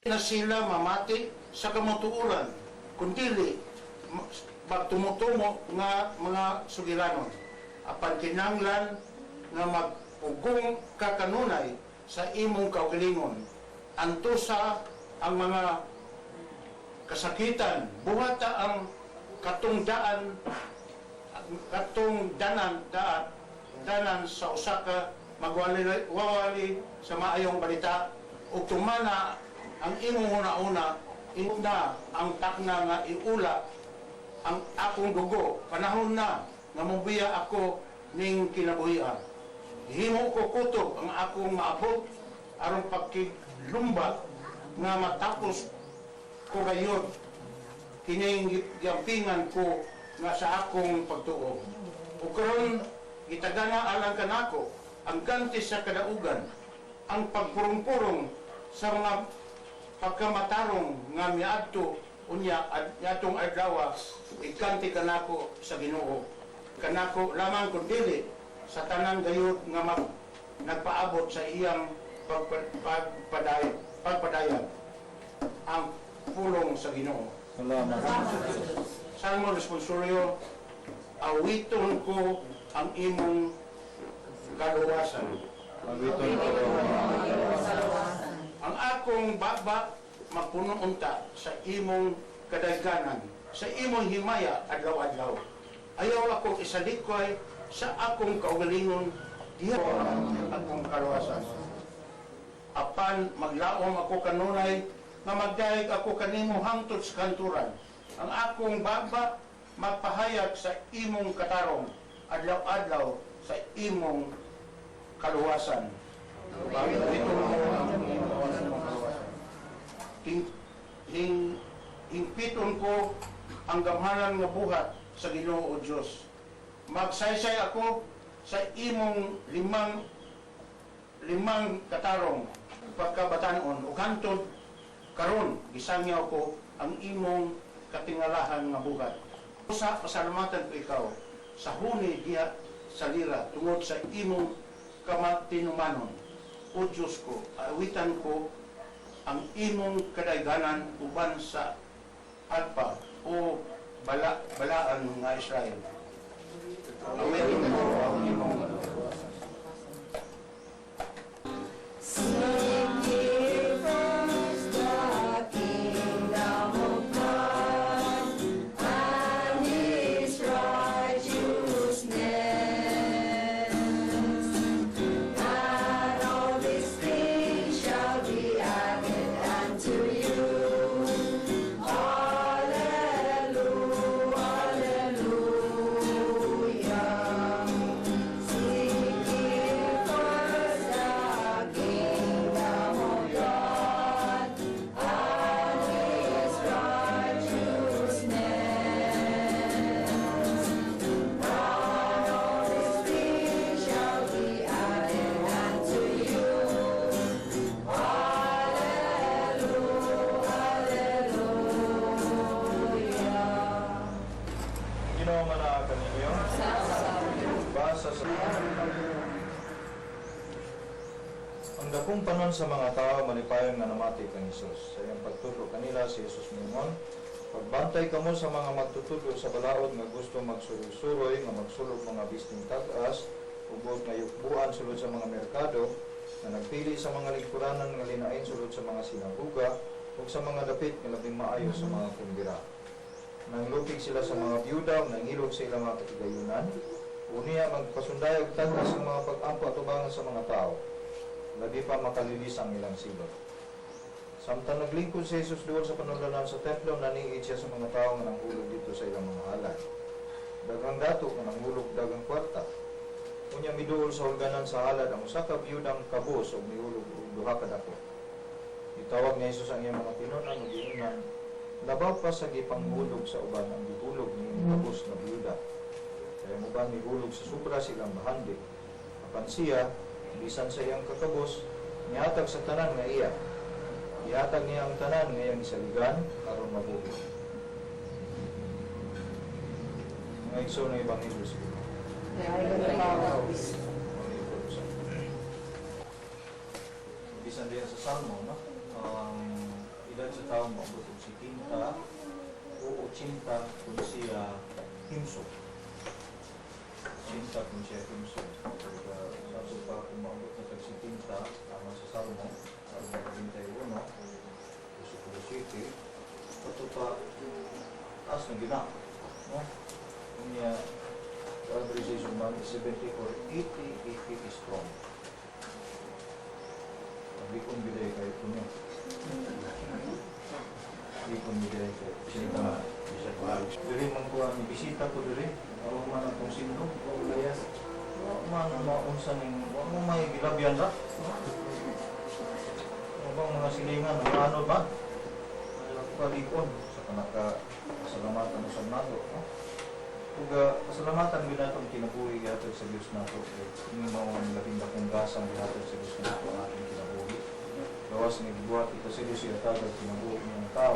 na sila mamati sa kamutuuran, kundi magtumutumo nga mga sugilanon. Apan kinanglan nga magpugong kakanunay sa imong kaugalingon. Antusa ang mga kasakitan, buhata ang danan sa usaka magwawali sa maayong balita ug tumana ang imong una-una na ang takna nga iula ang akong dugo. Panahon na nga mubiya ako ning kinabuhian. Himo ko kutob ang akong maabot aron pagkiglumba nga matapos ko gayud kining giampingan ko nga sa akong pagtuo. O karon gitagana alang kanako ang ganti sa kadaugan, ang pagpurong-purong sa mga pagkamatarong nga miadto unya atong adlaw iganti kanako sa Ginoo. Kanako lamang kun dili sa tanang gayud nga nagpaabot sa iyang pagpadayon ang pulong sa Ginoo. Salamat. Salmo responsorio, awiton ko ang imong kaluwasan. Awiton ko Ang akong baba magpuno unta sa imong kadaghanan, sa imong himaya adlaw-adlaw. Ayaw akong isalikoy sa akong kaugalingon diha ang akong kaluwasan. Apan maglaom ako kanunay nga magdayeg ako kanimo hangtod sa kanturan. Ang akong baba magpahayag sa imong katarong adlaw-adlaw sa imong kaluwasan. Bakit dito mo ang imong kaluwasan? Hingpiton ko ang gamhanan nga buhat sa Ginoo o Diyos. Magsaysay ako sa imong limang katarong pagkabatanon ug hangtod karon gisangyaw ko ang imong katingalahan nga buhat. Sa pasalamatan ko ikaw sa huni diha sa lira tungod sa imong kamatinumanon. O Diyos ko, awitan ko ang imong kadayganan uban sa alpa o balaan nga Israel. Awitin ko ang imong ang dakong panon sa mga tao malipayon nga namati kang Hesus. Sa iyang pagtudlo kanila si Hesus mingon, pagbantay kamo sa mga magtutudlo sa balaod nga gusto magsuroy-suroy nga magsulog mga bisting tag-as ubos nga yukbuan sulod sa mga merkado nga nagpili sa mga lingkuranan nga linain sulod sa mga sinaguga ug sa mga dapit nga labing maayo sa mga kumbira. Nanglupig sila sa mga byuda ug nangilog sa ilang mga katigayunan. Unya magpasundayag tag-as sa mga pag-ampo atubangan sa mga tao. Labi pa makalilis ang ilang silot. Samtang naglingkod si Jesus doon sa panulanan sa templo, naniid siya sa mga tao nga nanghulog dito sa ilang mga halay. Dagang dato nga nanghulog dagang kwarta. Unya miduol sa hulganan sa halad ang usa ka biyudang kabos o mihulog duha ka dako. Itawag ni Jesus ang iyang mga tinunan ug giingnan, labaw pa sa gipanghulog sa uban ang gihulog ni kabos na biyuda. Kaya mo ba mihulog sa sobra silang bahandi. Apan siya bisan sa iyang kakabos, nihatag sa tanan nga iya. Ihatag niya ang tanan nga iyang isaligan aron mabuhi. Mga igsoon ng Ebanghelyo sa Ginoo. Bisan din sa Salmo, no? sa tao maabot og 70 o 80 kung siya himso. 80 kung siya himso. Sabi pa kung maabot na tag 70 tama sa Salmo 41 versikulo 7 ito pa taas na gina, no? Kung niya average man 70 or 80 is strong. Sabi kong biday kayo po niyo. Sabi kong biday kayo. Sinita nga. Diri mong kuha ni bisita ko diri. Awa man ang kung sino. Awa man ang maunsa ning. Awa mo may gilabyan ra. Awa bang mga silingan. Ano ba? Palikon. Sa kanaka pasalamatan sa nato. Kung pasalamatan ginatong kinabuhi gihatod sa Dios nato. Ini mao ang labing dakong gasang gihatod sa Dios nato ang ating kinabuhi. Gawas nga gibuhat ito sa Dios ihatag kinabuhi ng tao.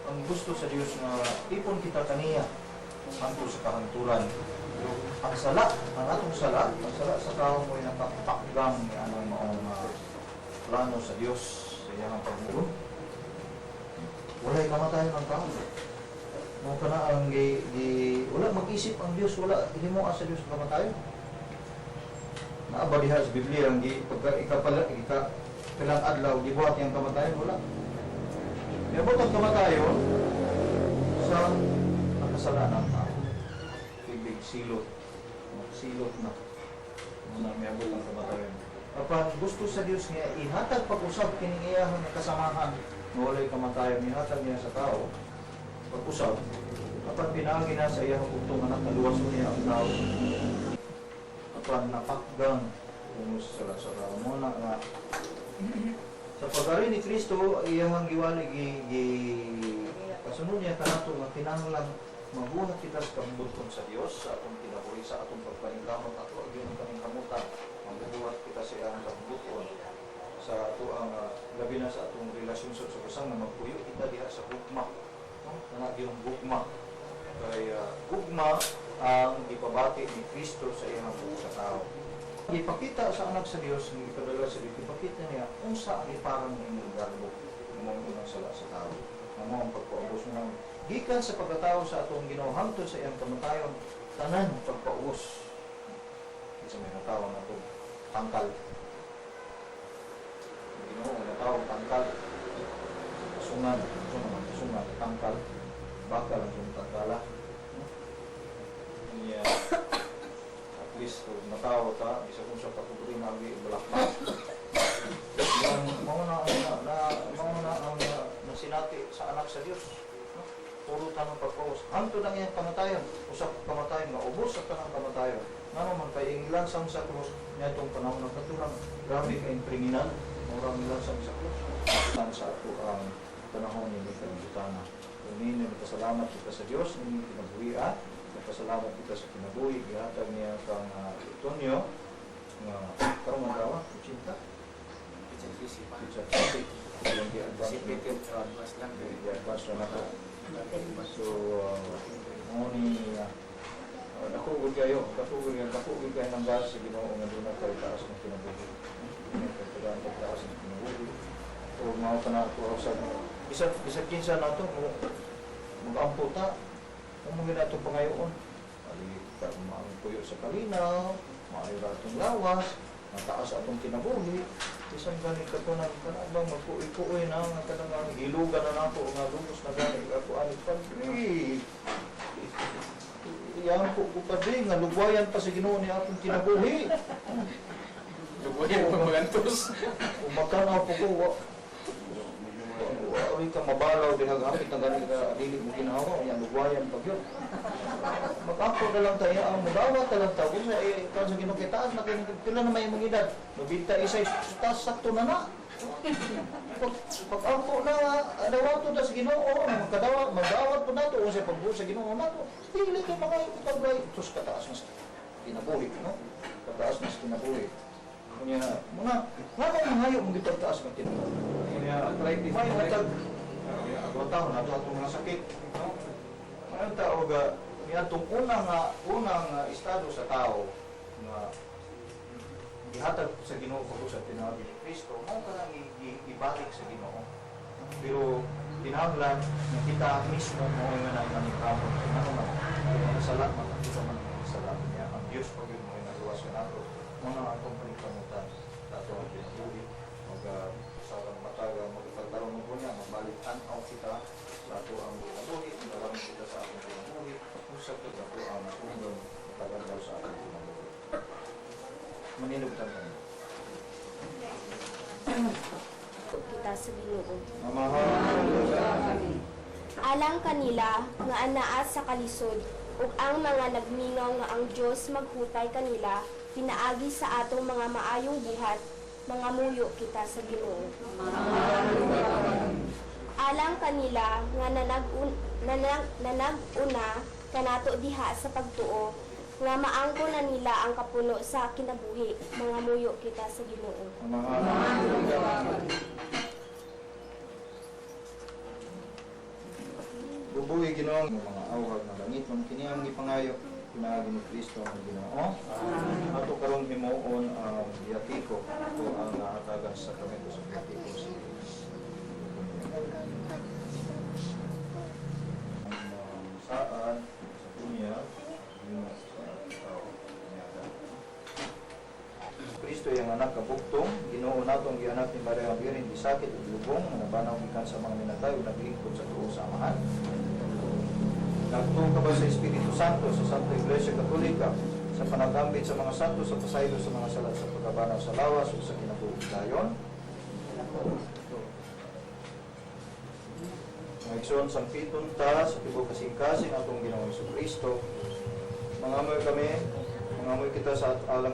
Ang gusto sa Dios nga ipon kita kaniya hangtod sa kahanturan. Ang sala, ang atong sala, ang sala sa tao mo'y nakapakgang ni anong maong plano sa Dios sa iyang pagbuon. Wala'y kamatayan ng tao. Mga ka na ang wala mag-isip ang Diyos, wala himo sa Diyos kamatayon. Naaba diha sa Biblia ang kalang adlaw gibuhat yang kamatayon, wala. Niabot ang kamatayon sa kasalanan ng tao. Ibig silot na. Muna niabot ang kamatayon. Apan gusto sa Diyos nga ihatag pag-usab kining iyahang kasamahan nga walay kamatayon, ihatag niya sa tao pag-usab. Apan pinagi na sa iyang utong anak na luwason niya ang tao. Apan napakgang sa tao mo na nga sa pagari ni Kristo iyang giwali kasunod niya kanato nga kinahanglan mabuhat kita sa kambuton sa Dios sa atong kinabuhi sa atong pagpaningkamot ato agiyon kaming kamutan mabuhat kita sa iyang kambuton sa ato ang labi na sa atong relasyon sa usang nga magpuyo kita diha sa gugma. Anak yung gugma. Kaya gugma ang ipabati ni Kristo sa iyang sa tao. Ipakita sa anak sa Diyos, ipadala sa Diyos, ipakita niya kung saan iparang ng garbo ng unang sala sa tao. Ang mga pagpaubos mo ng gikan sa pagkatao sa atong Ginoo hangtod sa iyang kamatayon, tanan pagpaubos. Isa may natawag na ito, tangkal. Ginoo, natawag tangkal. Sungan, tangkal. Bakal ang tangkala. At least, kung matawa ka, isa kung sa patuloy na balakbak. Mga ang nasinati sa anak sa Diyos. Puro tanong pagpawas. Hangtod ang iyang kamatayon. Usap kamatayon, maubos sa tanang kamatayon. Nga naman, kaya yung lansang sa krus, niya itong panahon ng katulang. Grabe kayong pringinan. Murang lansang sa krus. Sa ito ang panahon ni Kalibutana. Kung nagpasalamat kita sa Diyos, hindi kinabuhian. Nagpasalamat kita sa kinabuhi. Gihatag niya kang Antonio. Karong magawa, Kuchinta. Kuchinta. Yung di-advance na ako. So, nakugod kayo ng gas sa Ginoo nga doon na taas ng kinabuhi. Taas ng kinabuhi. O mga panako sa bisag kinsa na ito, mag-amputa, kung mga nato pangayoon. Puyo sa kalinaw, maayra itong lawas, mataas atong kinabuhi, isang ganit ka ito na kanabang magpuoy-puoy na, kanabang hilugan na ako, nga lubos na ganit ako, anit padri. Iyan po padri, nga lugwayan pa sa Ginoo ni atong kinabuhi. Lugwayan pa magantos. Umakanaw po ko, Uy ka mabalaw, dihag-hapit na ganit ka, dilig mo ginawa, yan, lugwayan pag yun. Mag-ampo na lang tayo, ang mudawat na lang tayo, kung sa ginukitaan, pila na may mga edad, nabinta isa, sakto na na. Pag-ampo na, dawato na sa Ginoo, magdawat po na ito, o sa pagbuo sa Ginoo na ito, pili ka mga ipagbay, tos kataas na sa kinabuhi, no? Kataas na sa kinabuhi. Kanya, mga mangayo mong ipagtaas ng kinabuhi. May hatag, taon na itong mga sakit. Ang tao ga, itong unang estado sa tao na ihatag sa Ginoo pag sa tinabi ni Kristo, mo ka lang ibalik sa Ginoo. Pero tinahanglan na kita mismo mo nga na manipamon ano man ang sala man kita man ang sala niya ang Dios pag mo na luwas na nato mo na atong panipamutan sa ato ang pinabuhi mag sarang mataga magpagkaroon mo niya mabalik an-aw kita sa ato ang pinabuhi magkaroon kita sa atong pinabuhi usap kita po ang undang matagal daw sa atong pinabuhi maninugtan kami kita sa Ginoo. Alang kanila nga anaa sa kalisod ug ang mga nagmingaw nga ang Dios maghutay kanila pinaagi sa atong mga maayong buhat mga muyo kita sa Ginoo. Alang kanila nga nanag-una kanato diha sa pagtuo nga maangko na nila ang kapuno sa kinabuhi mga muyo kita sa Ginoo. Bubuhi Ginoo ng mga awhag na langit man kini ang gipangayo pinaagi ni Kristo ang Ginoo. Ato karon himuon ang biyatiko o ang naatagan sa sakramento sa biyatiko sa saan sa dunya Ginoo sa tao niyaga. Kristo yung anak kabuktong, Ginoo natong gianak ni Maria Virgen di sakit ug lubong nga nabanaw gikan sa mga minatay ug naglingkod sa tuo sa Amahan. Nagtuo ka ba sa Espiritu Santo sa Santa Iglesia Katolika sa panagambit sa mga santo sa pasaylo sa mga sala sa pagkabanaw sa lawas ug sa kinabuhi dayon? Maigsoon sang piton ta sa tibuok kasing-kasing atong Ginoong Kristo. Mangamoy kami, mangamoy kita sa alang